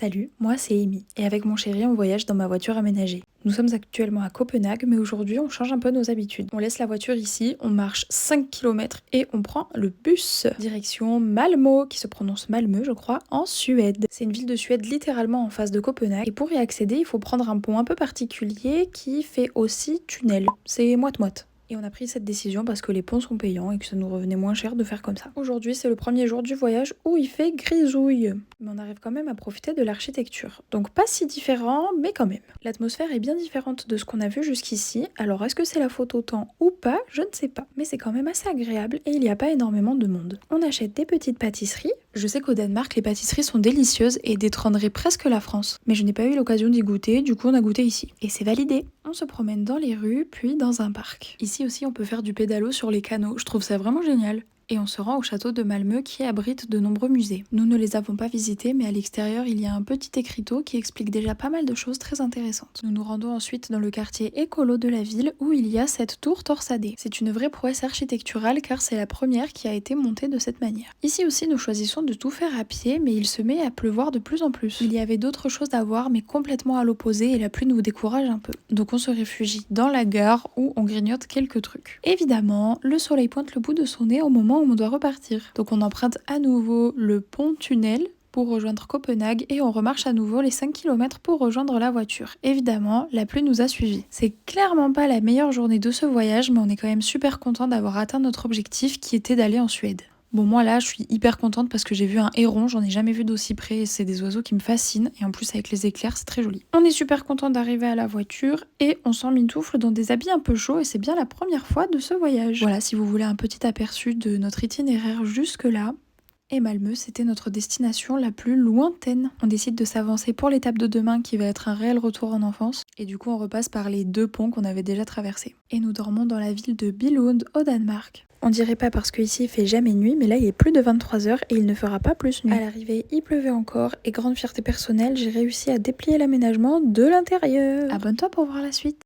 Salut, moi c'est Amy et avec mon chéri on voyage dans ma voiture aménagée. Nous sommes actuellement à Copenhague mais aujourd'hui on change un peu nos habitudes. On laisse la voiture ici, on marche 5 km et on prend le bus. Direction Malmö, qui se prononce Malmö je crois, en Suède. C'est une ville de Suède littéralement en face de Copenhague et pour y accéder il faut prendre un pont un peu particulier qui fait aussi tunnel. C'est moite-moite. Et on a pris cette décision parce que les ponts sont payants et que ça nous revenait moins cher de faire comme ça. Aujourd'hui, c'est le premier jour du voyage où il fait grisouille. Mais on arrive quand même à profiter de l'architecture. Donc pas si différent, mais quand même. L'atmosphère est bien différente de ce qu'on a vu jusqu'ici. Alors est-ce que c'est la faute au temps ou pas? Je ne sais pas. Mais c'est quand même assez agréable et il n'y a pas énormément de monde. On achète des petites pâtisseries. Je sais qu'au Danemark, les pâtisseries sont délicieuses et détrôneraient presque la France. Mais je n'ai pas eu l'occasion d'y goûter, du coup on a goûté ici. Et c'est validé. On se promène dans les rues, puis dans un parc. Ici aussi, on peut faire du pédalo sur les canaux. Je trouve ça vraiment génial. Et on se rend au château de Malmö qui abrite de nombreux musées. Nous ne les avons pas visités, mais à l'extérieur, il y a un petit écriteau qui explique déjà pas mal de choses très intéressantes. Nous nous rendons ensuite dans le quartier écolo de la ville où il y a cette tour torsadée. C'est une vraie prouesse architecturale car c'est la première qui a été montée de cette manière. Ici aussi, nous choisissons de tout faire à pied, mais il se met à pleuvoir de plus en plus. Il y avait d'autres choses à voir, mais complètement à l'opposé et la pluie nous décourage un peu. Donc on se réfugie dans la gare où on grignote quelques trucs. Évidemment, le soleil pointe le bout de son nez au moment où on doit repartir. Donc on emprunte à nouveau le pont-tunnel pour rejoindre Copenhague et on remarche à nouveau les 5 km pour rejoindre la voiture. Évidemment, la pluie nous a suivis. C'est clairement pas la meilleure journée de ce voyage, mais on est quand même super content d'avoir atteint notre objectif qui était d'aller en Suède. Bon, moi là, je suis hyper contente parce que j'ai vu un héron, j'en ai jamais vu d'aussi près et c'est des oiseaux qui me fascinent et en plus avec les éclairs, c'est très joli. On est super content d'arriver à la voiture et on s'emmitoufle dans des habits un peu chauds et c'est bien la première fois de ce voyage. Voilà, si vous voulez un petit aperçu de notre itinéraire jusque-là. Et Malmö, c'était notre destination la plus lointaine. On décide de s'avancer pour l'étape de demain qui va être un réel retour en enfance. Et du coup, on repasse par les 2 ponts qu'on avait déjà traversés. Et nous dormons dans la ville de Billund au Danemark. On dirait pas parce qu'ici il fait jamais nuit, mais là il est plus de 23h et il ne fera pas plus nuit. À l'arrivée, il pleuvait encore et grande fierté personnelle, j'ai réussi à déplier l'aménagement de l'intérieur. Abonne-toi pour voir la suite.